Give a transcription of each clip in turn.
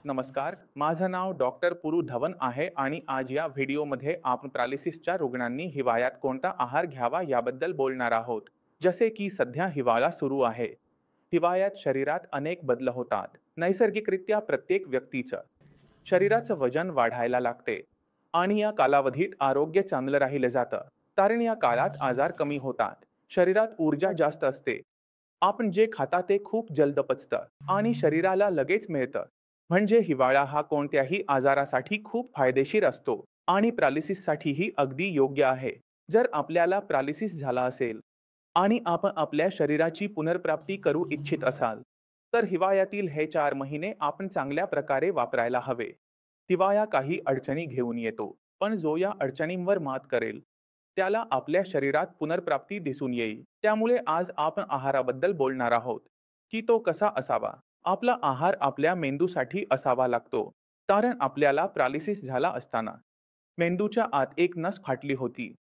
नमस्कार, माझं नाव डॉक्टर पुरू धवन आहे आणि आज या व्हिडिओमध्ये आपण पॅरालिसिसच्या रुग्णांनी हिवाळ्यात कोणता आहार घ्यावा याबद्दल बोलणार आहोत. जसे की सध्या हिवाळा सुरू आहे. हिवाळ्यात शरीरात अनेक बदल होतात. नैसर्गिकरित्या प्रत्येक व्यक्तीचं शरीराचं वजन वाढायला लागते आणि या कालावधीत आरोग्य चांगलं राहिलं जातं. कारण या काळात आजार कमी होतात. शरीरात ऊर्जा जास्त असते. आपण जे खाता ते खूप जलद पचतं आणि शरीराला लगेच मिळतं. म्हणजे हिवाळा हा कोणत्याही आजारासाठी खूप फायदेशीर असतो आणि पॅरालिसिससाठीही अगदी योग्य आहे. जर आपल्याला पॅरालिसिस झाला असेल आणि आपण आपल्या शरीराची पुनर्प्राप्ती करू इच्छित असाल, तर हिवाळ्यातील हे 4 महिने आपण चांगल्या प्रकारे वापरायला हवे. हिवाळा काही अडचणी घेऊन येतो, पण जो या अडचणींवर मात करेल, त्याला आपल्या शरीरात पुनर्प्राप्ती दिसून येईल. त्यामुळे आज आपण आहाराबद्दल बोलणार आहोत, की तो कसा असावा. आपला आहार आपल्या मेंदूसाठी असावा लागतो. कारण आपल्याला पॅरालिसिस झाला असताना मेंदूच्या आत एक नस फाटली होती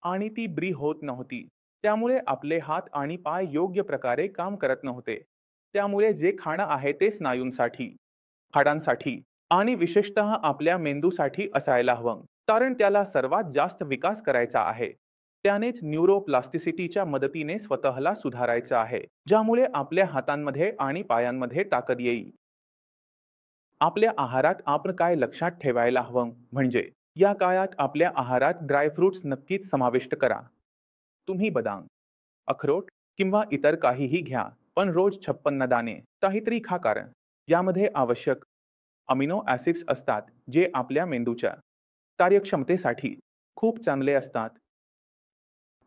आणि ती ब्री होत नव्हती. त्यामुळे आपले हात आणि पाय योग्य प्रकारे काम करत नव्हते. त्यामुळे जे खाणं आहे ते स्नायूंसाठी, हाडांसाठी आणि विशेषतः आपल्या मेंदूसाठी असायला हवं. कारण त्याला सर्वात जास्त विकास करायचा आहे. त्यानेच न्यूरोप्लास्टिसिटीच्या मदतीने स्वतःला सुधारायचं आहे, ज्यामुळे आपल्या हातांमध्ये आणि पायांमध्ये ताकद येईल. आपल्या आहारात आपण काय लक्षात ठेवायला हवं म्हणजे या काळात आपल्या आहारात ड्रायफ्रुट्स नक्कीच समाविष्ट करा. तुम्ही बदाम, अक्रोड किंवा इतर काहीही घ्या, पण रोज 56 दाणे काहीतरी खा कारण यामध्ये आवश्यक अमिनो ॲसिड्स असतात जे आपल्या मेंदूच्या कार्यक्षमतेसाठी खूप चांगले असतात.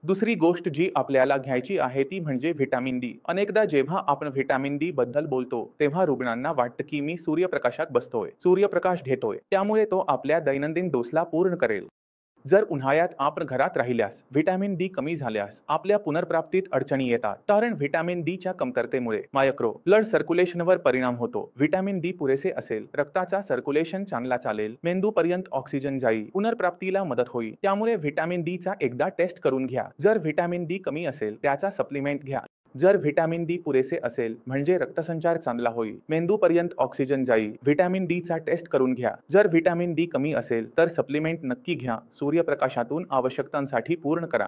दुसरी गोष्ट जी आपल्याला घ्यायची आहे ती म्हणजे व्हिटॅमिन डी. अनेकदा जेव्हा आपण व्हिटॅमिन डी बद्दल बोलतो, तेव्हा रुग्णांना वाटतं की मी सूर्यप्रकाशात बसतोय, सूर्यप्रकाश घेतोय, त्यामुळे तो आपल्या दैनंदिन डोसला पूर्ण करेल. जर उन्हाळ्यात आपण घरात राहिल्यास, व्हिटॅमिन डी कमी झाल्यास आपल्या पुनर्प्राप्तीत अडचणी येतात. कारण व्हिटॅमिन डी च्या कमतरतेमुळे मायक्रो ब्लड सर्क्युलेशनवर परिणाम होतो. व्हिटॅमिन डी पुरेसे असेल, रक्ताचा सर्क्युलेशन चांगला चालेल, मेंदूपर्यंत ऑक्सिजन जाईल, पुनर्प्राप्तीला मदत होईल. त्यामुळे व्हिटॅमिन डी चा एकदा टेस्ट करून घ्या. जर व्हिटॅमिन डी कमी असेल, त्याचा सप्लिमेंट घ्या. जर व्हिटॅमिन डी पुरेसे असेल म्हणजे रक्तसंचार चांगला होईल, मेंदूपर्यंत ऑक्सिजन जाईल. व्हिटॅमिन डी चा टेस्ट करून घ्या. जर व्हिटॅमिन डी कमी असेल तर सप्लिमेंट नक्की घ्या. सूर्यप्रकाशातून आवश्यकतांसाठी पूर्ण करा.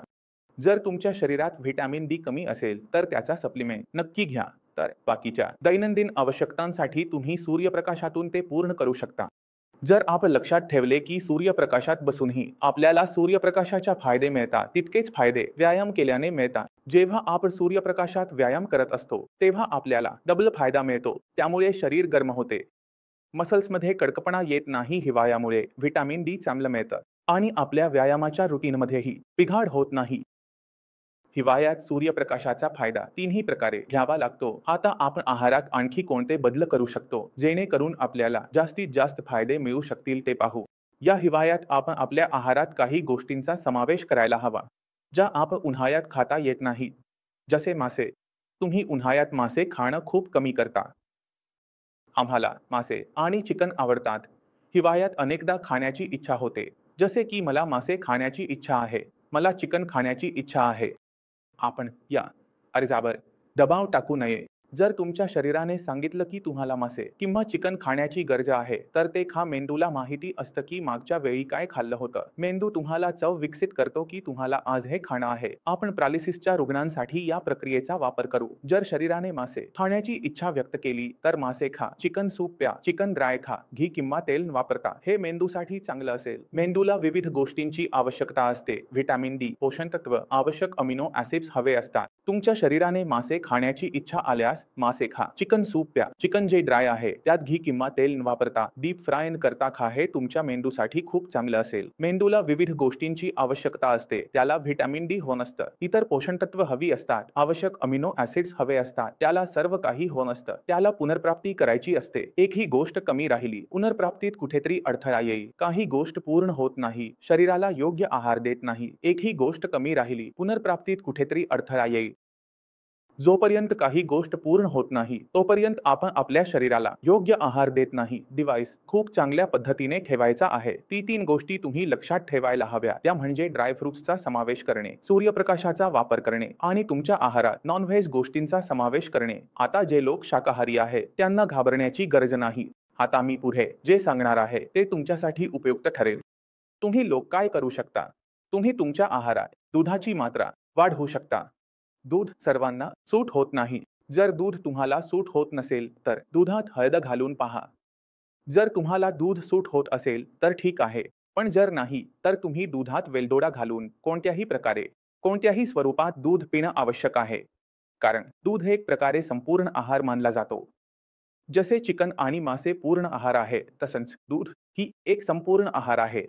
जर तुमच्या शरीरात व्हिटॅमिन डी कमी असेल तर त्याचा सप्लिमेंट नक्की घ्या. तर बाकीच्या दैनंदिन आवश्यकतांसाठी तुम्ही सूर्यप्रकाशातून ते पूर्ण करू शकता. जर आपण लक्षात ठेवले की सूर्यप्रकाशात बसूनही आपल्याला सूर्यप्रकाशाच्या फायदे मिळतात, तितकेच फायदे व्यायाम केल्याने मिळतात. जेव्हा आपण सूर्यप्रकाशात व्यायाम करत असतो, तेव्हा आपल्याला डबल फायदा मिळतो. त्यामुळे शरीर गरम होते, मसल्समध्ये कडकपणा येत नाही. हिवाळ्यामुळे व्हिटॅमिन डी चांगलं मिळतं आणि आपल्या व्यायामाच्या रुटीनमध्येही बिघाड होत नाही. हिवाळ्यात सूर्यप्रकाशाचा फायदा तीनही प्रकारे घ्यावा लागतो. आता आपण आहारात आणखी कोणते बदल करू शकतो जेणेकरून आपल्याला जास्तीत जास्त फायदे मिळू शकतील ते पाहू. या हिवाळ्यात आपण आपल्या आहारात काही गोष्टींचा समावेश करायला हवा, ज्या आपण उन्हाळ्यात खाता येत नाहीत. जसे मासे. तुम्ही उन्हाळ्यात मासे खाणं खूप कमी करता. आम्हाला मासे आणि चिकन आवडतात. हिवाळ्यात अनेकदा खाण्याची इच्छा होते. जसे की मला मासे खाण्याची इच्छा आहे. मला चिकन खाण्याची इच्छा आहे. आपण या अर्जावर दबाव टाकू नये. जर तुमच्या शरीराने सांगितलं की तुम्हाला मासे किंवा चिकन खाण्याची गरज आहे, तर ते खा. मेंदूला माहिती असतं की मागच्या वेळी काय खाल्लं होतं. मेंदू तुम्हाला चव विकसित करतो की तुम्हाला आज हे खाणं आहे. आपण पॅरालिसिसच्या रुग्णांसाठी या प्रक्रियेचा वापर करू. जर शरीराने मासे खाण्याची इच्छा व्यक्त केली, तर मासे खा. चिकन सूप प्या. चिकन ड्राय खा. घी किंवा तेल वापरता. हे मेंदूसाठी चांगलं असेल. मेंदूला विविध गोष्टींची आवश्यकता असते. व्हिटॅमिन डी, पोषण तत्व, आवश्यक अमिनो ॲसिड्स हवे असतात. तुमच्या शरीराने मासे खाण्याची इच्छा आल्यास मासे खा. चिकन सूप प्या. चिकन जे ड्राय आहे त्यात घी किंवा तेल न वापरता डीप फ्राय करता खा. हे तुमच्या मेंदूसाठी खूप चांगलं असेल. मेंदूला विविध गोष्टींची आवश्यकता असते. त्याला व्हिटॅमिन डी हवं नसतं. इतर पोषण तत्व हवी असतात. आवश्यक अमिनो ॲसिड्स हवे असतात. त्याला सर्व काही हवं नसतं. त्याला पुनर्प्राप्ती करायची असते. एकही गोष्ट कमी राहिली, पुनर्प्राप्तीत कुठेतरी अडथळा येईल. काही गोष्ट पूर्ण होत नाही, शरीराला योग्य आहार देत नाही. एकही गोष्ट कमी राहिली, पुनर्प्राप्तीत कुठेतरी अडथळा येईल. जोपर्यंत काही गोष्ट पूर्ण होत नाही, तोपर्यंत आपण आपल्या शरीराला योग्य आहार देत नाही. डिव्हाइस खूप चांगल्या पद्धतीने ठेवायचा आहे. ती 3 गोष्टी तुम्ही लक्षात ठेवायला हव्या. त्या म्हणजे ड्रायफ्रुट्सचा समावेश करणे, सूर्यप्रकाशाचा वापर करणे आणि तुमच्या आहारात नॉन-व्हेज गोष्टींचा समावेश करणे. आता जे लोक शाकाहारी आहेत, त्यांना घाबरण्याची गरज नाही. आता मी पुढे जे सांगणार आहे ते तुमच्यासाठी उपयुक्त ठरेल. तुम्ही लोक काय करू शकता? तुम्ही तुमच्या आहारात दुधाची मात्रा वाढवू शकता. दूध सर्वांना सूट होत नाही. जर दूध तुम्हाला सूट होत नसेल तर दुधात हळद घालून पहा. जर तुम्हाला दूध सूट होत असेल तर ठीक आहे, पण जर नाही तर तुम्ही दुधात वेलदोडा घालून कोणत्याही प्रकारे, कोणत्याही स्वरूपात दूध पिणं आवश्यक आहे. कारण दूध हे एक प्रकारे संपूर्ण आहार मानला जातो. जसे चिकन आणि मासे पूर्ण आहार आहे, तसंच दूध ही एक संपूर्ण आहार आहे.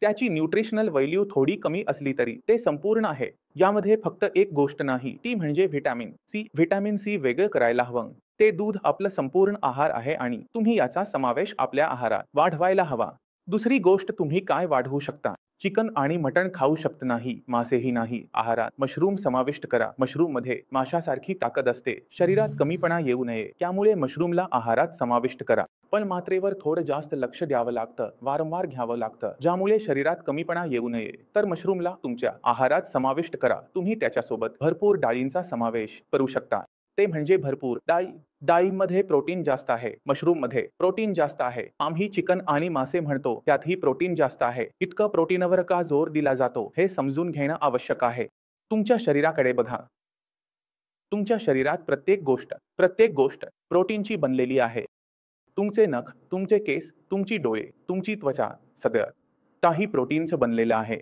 त्याची न्यूट्रिशनल व्हॅल्यू थोडी कमी असली तरी ते संपूर्ण आहे. यामध्ये फक्त एक गोष्ट नाही, ती म्हणजे व्हिटॅमिन सी. व्हिटॅमिन सी वेगळं करायला हवं. ते दूध आपलं संपूर्ण आहार आहे आणि तुम्ही याचा समावेश आपल्या आहारात वाढवायला हवा. दुसरी गोष्ट तुम्ही काय वाढवू शकता? चिकन आणि मटण खाऊ शकत नाही, मासेही नाही. आहारात मशरूम समाविष्ट करा. मशरूम मध्ये माशासारखी ताकद असते. शरीरात कमीपणा येऊ नये त्यामुळे मशरूमला आहारात समाविष्ट करा. पण मात्रेवर थोडं जास्त लक्ष द्यावं लागतं, वारंवार घ्यावं लागतं, ज्यामुळे शरीरात कमीपणा येऊ नये. तर मशरूमला तुमच्या आहारात समाविष्ट करा. तुम्ही त्याच्यासोबत भरपूर डाळींचा समावेश करू शकता. ते म्हणजे भरपूर डाळी. डाळीमध्ये प्रोटीन जास्त आहे, मशरूममध्ये प्रोटीन जास्त आहे. आम्ही चिकन आणि मासे म्हणतो त्यातही प्रोटीन जास्त आहे. इतकं प्रोटीनवर का जोर दिला जातो हे समजून घेणं आवश्यक आहे. तुमच्या शरीराकडे बघा. तुमच्या शरीरात प्रत्येक गोष्ट प्रोटीनची बनलेली आहे. तुमचे नख, तुमचे केस, तुमची डोळे, तुमची त्वचा, सगळं काही प्रोटीनचं बनलेलं आहे.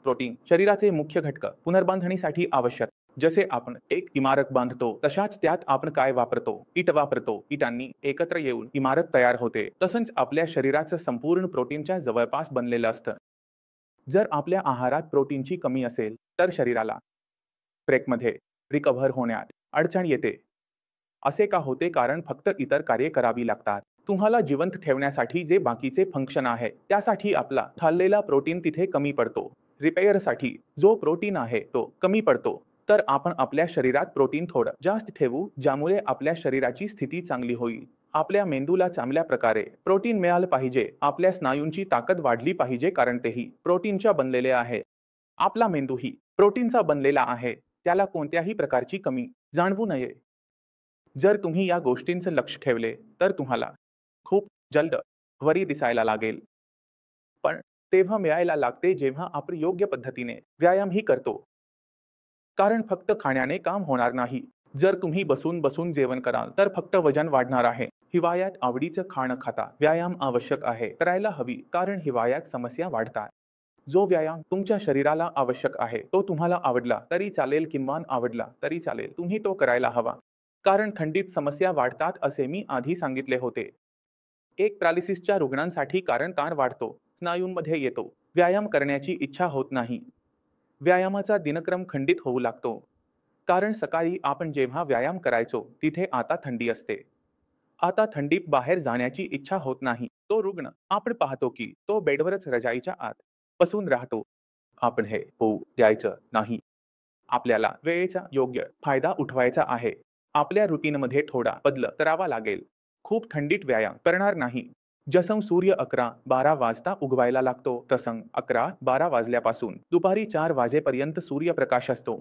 प्रोटीन शरीराचे मुख्य घटक पुनर्बांधणीसाठी आवश्यक. जसे आपण एक इमारत बांधतो तशाच त्यात आपण काय वापरतो? इट वापरतो. इटांनी एकत्र येऊन इमारत तयार होते. तसंच आपल्या शरीराचं संपूर्ण प्रोटीनच्या जवळपास बनलेलं असतं. जर आपल्या आहारात प्रोटीनची कमी असेल तर शरीराला ब्रेकमध्ये रिकव्हर होण्यात अडचण येते. असे का होते? कारण फक्त इतर कार्ये करावी लागतात. तुम्हाला जिवंत ठेवण्यासाठी जे बाकीचे फंक्शन आहे त्यासाठी आपला खाल्लेला प्रोटीन तिथे कमी पडतो. रिपेअरसाठी जो प्रोटीन आहे तो कमी पडतो. तर आपण आपल्या शरीरात प्रोटीन थोडं जास्त ठेवू, ज्यामुळे आपल्या शरीराची स्थिती चांगली होईल. आपल्या मेंदूला चांगल्या प्रकारे प्रोटीन मिळालं पाहिजे. आपल्या स्नायूंची ताकद वाढली पाहिजे, कारण तेही प्रोटीनच्या बनलेले आहे. आपला मेंदूही प्रोटीनचा बनलेला आहे. त्याला कोणत्याही प्रकारची कमी जाणवू नये. जर तुम्ही या गोष्टींचं लक्ष ठेवले तर तुम्हाला खूप जलद वरी दिसायला लागेल. पण तेव्हा मिळायला लागते जेव्हा आपण योग्य पद्धतीने व्यायामही करतो. कारण फक्त खाण्याने काम होणार नाही. जर तुम्ही बसून बसून जेवण कराल तर फक्त वजन वाढणार आहे. हिवाळ्यात आवडीचं खाणं खाता. व्यायाम आवश्यक आहे, करायला हवी, कारण हिवाळ्यात समस्या वाढतात. जो व्यायाम तुमच्या शरीराला आवश्यक आहे तो तुम्हाला आवडला तरी चालेल, किंवा आवडला तरी चालेल, तुम्ही तो करायला हवा. कारण थंडीत समस्या वाढतात असे मी आधी सांगितले होते. एक पॅरालिसिसच्या रुग्णांसाठी कारण ताण वाढतो, स्नायूंमध्ये येतो, व्यायाम करण्याची इच्छा होत नाही. व्यायामाचा दिनक्रम खंडित होऊ लागतो. कारण सकाळी आपण जेव्हा व्यायाम करायचो तिथे आता थंडी असते. आता थंडीत बाहेर जाण्याची इच्छा होत नाही. तो रुग्ण आपण पाहतो की तो बेडवरच रजाईच्या आत बसून राहतो. आपण हे होऊ द्यायचं नाही. आपल्याला वेळेचा योग्य फायदा उठवायचा आहे. आपल्या रुटीनमध्ये थोडा बदल करावा लागेल. खूप थंडीत व्यायाम करणार नाही. जसं सूर्य 11-12 वाजता उगवायला लागतो तसं 11-12 वाजल्यापासून दुपारी 4 वाजेपर्यंत सूर्यप्रकाश असतो.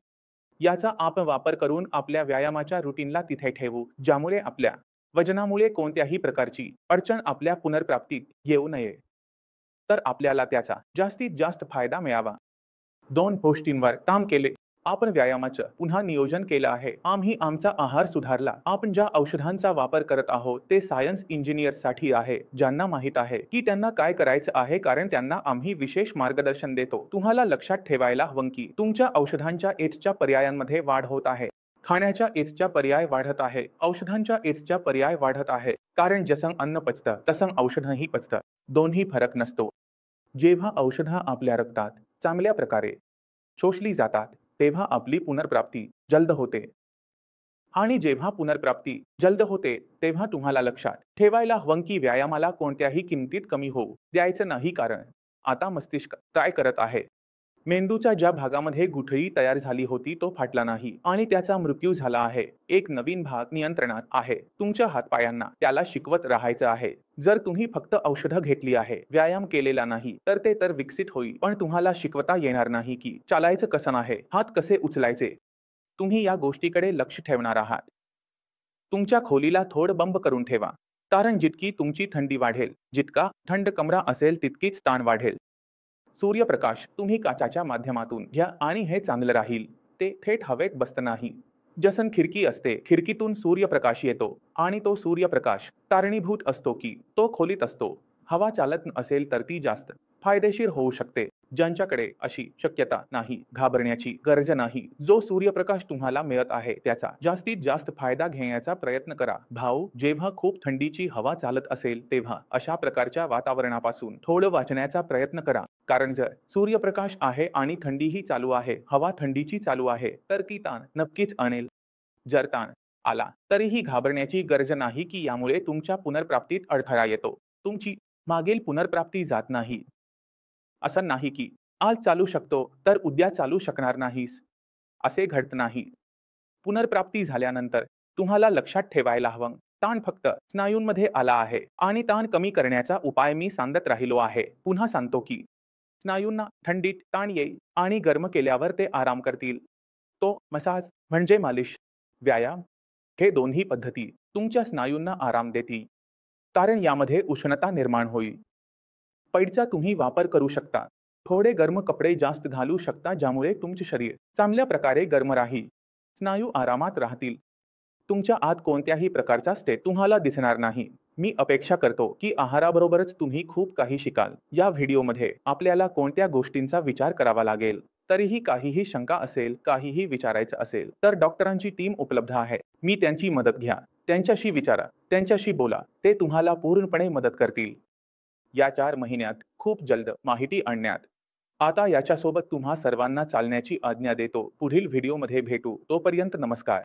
याचा आपण वापर करून आपल्या व्यायामाच्या रुटीनला तिथे ठेवू, ज्यामुळे आपल्या वजनामुळे कोणत्याही प्रकारची अडचण आपल्या पुनर्प्राप्तीत येऊ नये. तर आपल्याला त्याचा जास्तीत जास्त फायदा मिळावा. 2 गोष्टींवर काम केले. आपण व्यायामाचं पुन्हा नियोजन केलं आहे. आम्ही आमचा आहार सुधारला. आपण ज्या औषधांचा वापर करत आहोत ते सायन्स इंजिनियर्ससाठी आहे, ज्यांना माहित आहे की त्यांना काय करायचं आहे, कारण त्यांना आम्ही विशेष मार्गदर्शन देतो. तुम्हाला लक्षात ठेवायला हवं की तुमच्या औषधांच्या एड्सच्या पर्यायांमध्ये वाढ होत आहे. खाण्याच्या एड्सच्या पर्याय वाढत आहे. औषधांच्या एड्सच्या पर्याय वाढत आहे. कारण जसं अन्न पचतं तसं औषधही पचतं. दोन्ही फरक नसतो. जेव्हा औषधं आपल्या रक्तात चांगल्या प्रकारे शोषली जातात तेव्हा आपली पुनर्प्राप्ती जलद होते. आणि जेव्हा पुनर्प्राप्ती जलद होते तेव्हा तुम्हाला लक्षात ठेवायला हवं की व्यायामाला कोणत्याही किमतीत कमी होऊ द्यायचं नाही, कारण आता मस्तिष्क काय करत आहे. मेंदूच्या ज्या भागामध्ये गुठळी तयार झाली होती तो फाटला नाही आणि त्याचा मृत्यू झाला आहे. एक नवीन भाग नियंत्रणात आहे. तुमच्या हातपायांना त्याला शिकवत राहायचं आहे. जर तुम्ही फक्त औषधं घेतली आहे, व्यायाम केलेला नाही, तर ते तर विकसित होईल, पण तुम्हाला शिकवता येणार नाही की चालायचं कसं आहे, हात कसे उचलायचे. तुम्ही या गोष्टीकडे लक्ष ठेवणार आहात. तुमच्या खोलीला थोडं बंद करून ठेवा. कारण जितकी तुमची थंडी वाढेल, जितका थंड कमरा असेल तितकीच ताण वाढेल. सूर्यप्रकाश तुम्ही काचाच्या माध्यमातून घ्या आणि हे चांगलं राहील. ते थेट हवेत बसत नाही. जसं खिडकी असते, खिडकीतून सूर्यप्रकाश येतो आणि तो सूर्यप्रकाश कारणीभूत असतो की तो खोलीत असतो. हवा चालत असेल तर ती जास्त फायदेशीर होऊ शकते. ज्यांच्याकडे अशी शक्यता नाही, घाबरण्याची गरज नाही. जो सूर्यप्रकाश तुम्हाला मिळत आहे त्याचा जास्तीत जास्त फायदा घेण्याचा प्रयत्न करा. भाऊ, जेव्हा खूप थंडीची हवा चालत असेल तेव्हा अशा प्रकारच्या वातावरणापासून थोडं वाचण्याचा प्रयत्न करा. कारण जर सूर्यप्रकाश आहे आणि थंडीही चालू आहे, हवा थंडीची चालू आहे, तर ती ताण नक्कीच आणेल. जर ताण आला तरीही घाबरण्याची गरज नाही की यामुळे तुमच्या पुनर्प्राप्तीत अडथळा येतो. तुमची मागील पुनर्प्राप्ती जात नाही. असं नाही की आज चालू शकतो तर उद्या चालू शकणार नाहीस. असे घडत नाही. पुनर्प्राप्ती झाल्यानंतर तुम्हाला लक्षात ठेवायला हवं, ताण फक्त स्नायूंमध्ये आला आहे आणि ताण कमी करण्याचा उपाय मी सांगत राहिलो आहे. पुन्हा सांगतो की स्नायूंना थंडीत ताण येईल आणि गरम केल्यावर ते आराम करतील. तो मसाज म्हणजे मालिश, व्यायाम हे दोन्ही पद्धती तुमच्या स्नायूंना आराम देतील. कारण यामध्ये उष्णता निर्माण होईल. पैडचा तुम्ही वापर करू शकता. थोडे गरम कपडे जास्त घालू शकता ज्यामुळे तुमचे शरीर चांगल्या प्रकारे गरम राहील. स्नायू आरामात राहतील. तुमच्या आत कोणत्याही प्रकारचा स्ट्रेस तुम्हाला दिसणार नाही. मी अपेक्षा करतो की आहाराबरोबरच तुम्ही खूप काही शिकाल. या व्हिडिओमध्ये आपल्याला कोणत्या गोष्टींचा विचार करावा लागेल. तरीही काहीही शंका असेल, काहीही विचारायचं असेल तर डॉक्टरांची टीम उपलब्ध आहे. मी त्यांची मदत घ्या. त्यांच्याशी विचारा, त्यांच्याशी बोला. ते तुम्हाला पूर्णपणे मदत करतील. या 4 महिन्यात खूप जलद माहिती आणण्यात. आता याच्यासोबत तुम्हा सर्वांना चालण्याची आज्ञा देतो. पुढील व्हिडिओमध्ये भेटू. तोपर्यंत नमस्कार.